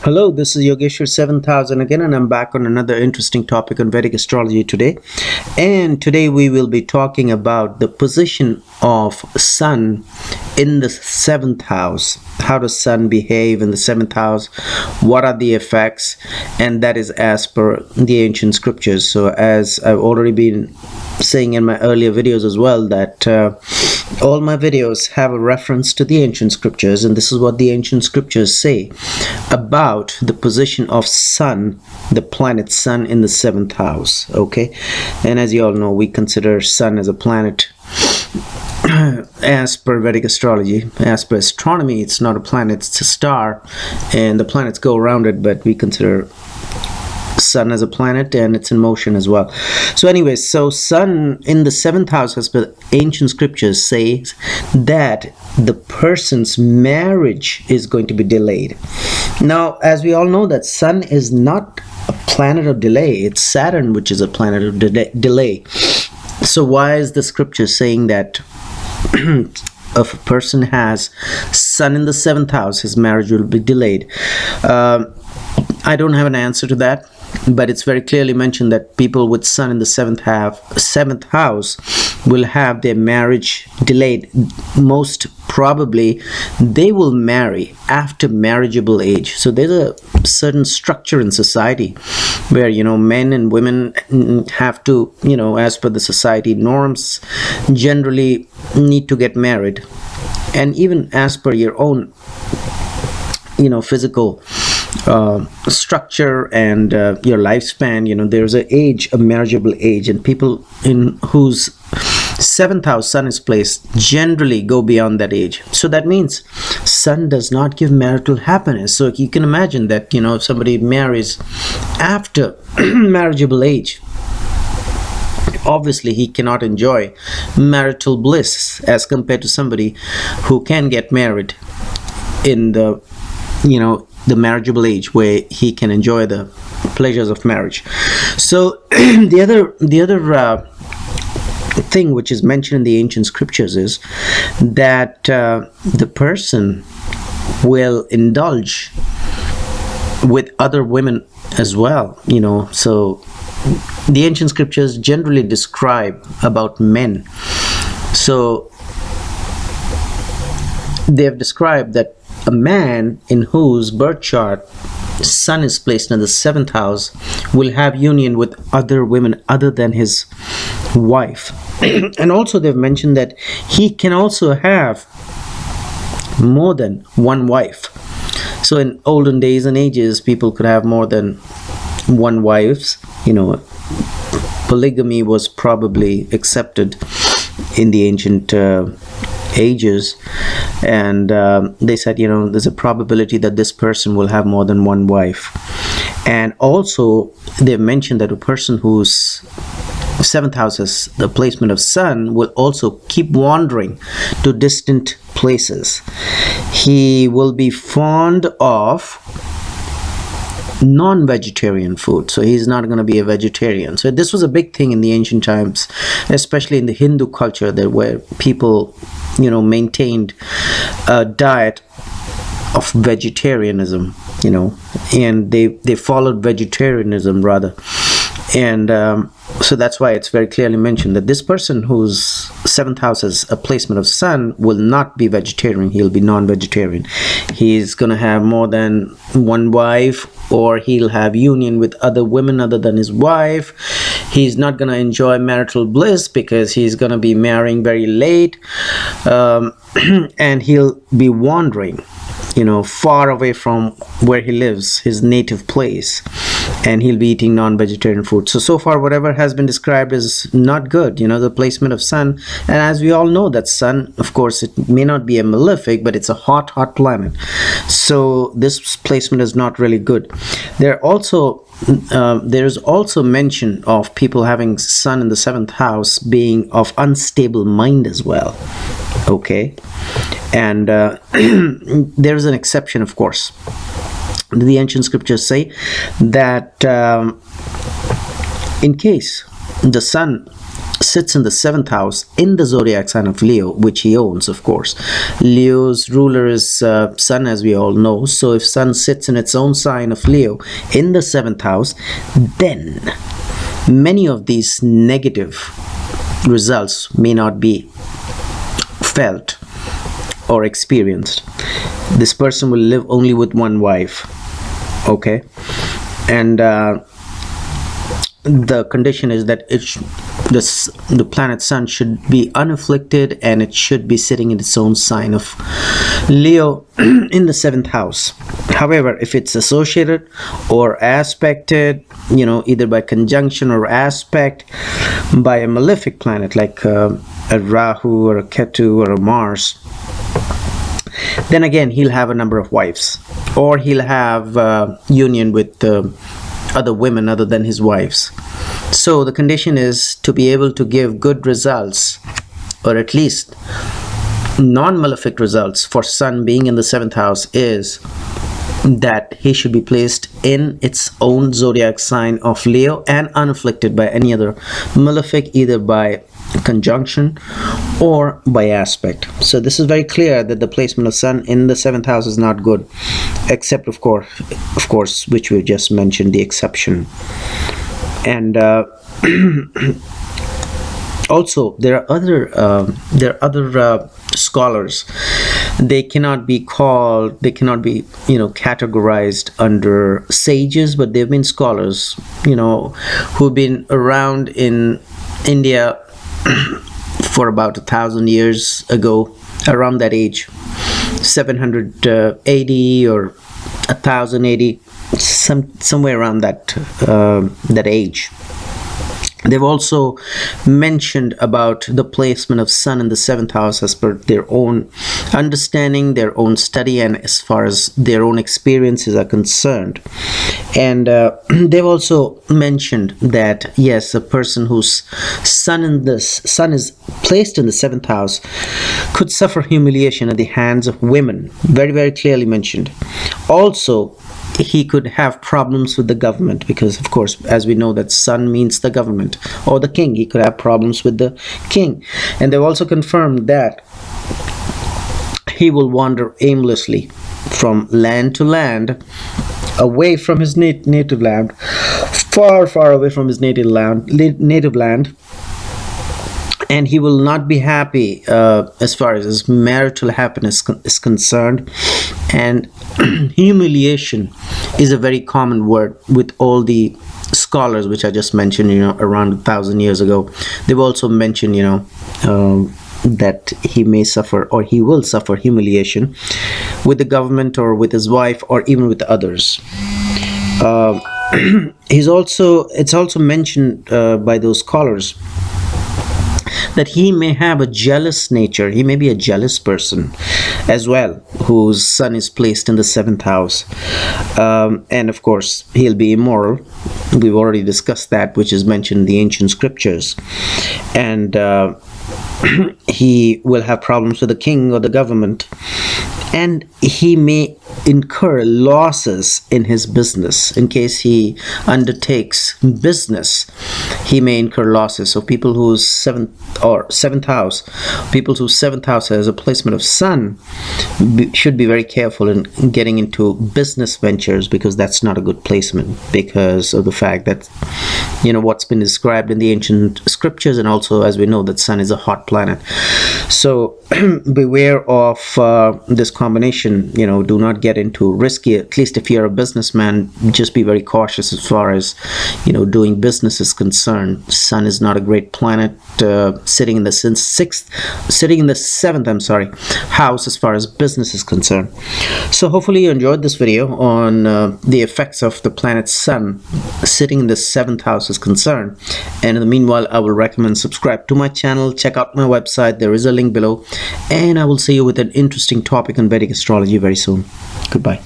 Hello, this is Yogeshwar 7000 again, and I'm back on another interesting topic on Vedic astrology today. And today we will be talking about the position of Sun in the seventh house. How does Sun behave in the seventh house? What are the effects? And that is as per the ancient scriptures. So, as I've already been saying in my earlier videos as well, that all my videos have a reference to the ancient scriptures, and this is what the ancient scriptures say about the position of Sun, the planet Sun, in the seventh house. Okay, and as you all know, we consider Sun as a planet. As per Vedic astrology, as per astronomy, it's not a planet, it's a star, and the planets go around it, but we consider Sun as a planet, and it's in motion as well. So anyways, so Sun in the seventh house, as per ancient scriptures, says that the person's marriage is going to be delayed. Now, as we all know, that Sun is not a planet of delay, it's Saturn which is a planet of delay. So why is the scripture saying that if a person has Sun in the seventh house, his marriage will be delayed? I don't have an answer to that, but it's very clearly mentioned that people with Sun in the seventh house will have their marriage delayed. Most probably they will marry after marriageable age. So there's a certain structure in society where men and women have to, as per the society norms, generally need to get married. And even as per your own physical structure and your lifespan, there's an age, a marriageable age, and people in whose seventh house Sun is placed generally go beyond that age. So that means Sun does not give marital happiness. So you can imagine that if somebody marries after marriageable age, obviously he cannot enjoy marital bliss as compared to somebody who can get married in the the marriageable age, where he can enjoy the pleasures of marriage. So the other thing which is mentioned in the ancient scriptures is that the person will indulge with other women as well. So the ancient scriptures generally describe about men. So they have described that a man in whose birth chart Sun is placed in the seventh house will have union with other women other than his wife. And also they've mentioned that he can also have more than one wife. So in olden days and ages, people could have more than one wives. Polygamy was probably accepted in the ancient ages, and they said there's a probability that this person will have more than one wife. And also they mentioned that a person whose seventh house has the placement of Sun will also keep wandering to distant places. He will be fond of non-vegetarian food, so he's not going to be a vegetarian. So this was a big thing in the ancient times, especially in the Hindu culture, that where people maintained a diet of vegetarianism, and they followed vegetarianism rather. And so that's why it's very clearly mentioned that this person whose seventh house has a placement of Sun will not be vegetarian, he'll be non-vegetarian. He's going to have more than one wife, or he'll have union with other women other than his wife. He's not going to enjoy marital bliss because he's going to be marrying very late, and he'll be wandering far away from where he lives, his native place, and he'll be eating non-vegetarian food. So far whatever has been described is not good, the placement of Sun. And as we all know, that Sun, of course, it may not be a malefic, but it's a hot planet. So this placement is not really good. There's also mention of people having Sun in the seventh house being of unstable mind as well. Okay, and there's an exception, of course. The ancient scriptures say that in case the Sun sits in the 7th house in the zodiac sign of Leo, which he owns, of course. Leo's ruler is Sun, as we all know. So if Sun sits in its own sign of Leo in the 7th house, then many of these negative results may not be felt or experienced. This person will live only with one wife, okay? And the condition is that the planet Sun should be unafflicted, and it should be sitting in its own sign of Leo in the 7th house. However, if it's associated or aspected, either by conjunction or aspect by a malefic planet like a Rahu or a Ketu or a Mars, then again he'll have a number of wives, or he'll have union with other women other than his wives. So the condition is to be able to give good results, or at least non-malefic results, for Sun being in the 7th house, is that he should be placed in its own zodiac sign of Leo and unafflicted by any other malefic, either by conjunction or by aspect. So this is very clear that the placement of Sun in the 7th house is not good, except of course, which we just mentioned, the exception. And also there are other scholars. They cannot be categorized under sages, but they've been scholars, who've been around in India for about 1,000 years ago, around that age, 780 or 1080, somewhere around that age. They've also mentioned about the placement of Sun in the 7th house as per their own understanding, their own study, and as far as their own experiences are concerned. And they've also mentioned that yes, a person whose sun is placed in the 7th house could suffer humiliation at the hands of women. Very, very clearly mentioned. Also, he could have problems with the government, because of course, as we know, that Sun means the government or the king. He could have problems with the king. And they've also confirmed that he will wander aimlessly from land to land, away from his native land, far away from his native land, and he will not be happy as far as his marital happiness is concerned. And humiliation is a very common word with all the scholars which I just mentioned, around 1,000 years ago. They've also mentioned, that he may suffer, or he will suffer, humiliation with the government or with his wife or even with others. It's also mentioned by those scholars that he may have a jealous nature. He may be a jealous person as well, whose Sun is placed in the 7th house. And of course, he'll be immoral. We've already discussed that, which is mentioned in the ancient scriptures. And he will have problems with the king or the government. And he may incur losses in his business. In case he undertakes business, he may incur losses. So people whose seventh house has a placement of Sun should be very careful in getting into business ventures, because that's not a good placement, because of the fact that what's been described in the ancient scriptures, and also as we know that Sun is a hot planet. So beware of this combination. Do not get into risky. At least if you're a businessman, just be very cautious as far as doing business is concerned. Sun is not a great planet, sitting in the 7th house as far as business is concerned. So hopefully you enjoyed this video on the effects of the planet Sun sitting in the 7th house is concerned. And in the meanwhile, I will recommend subscribe to my channel, check out my website, there is a link below, and I will see you with an interesting topic on Vedic astrology very soon. Goodbye.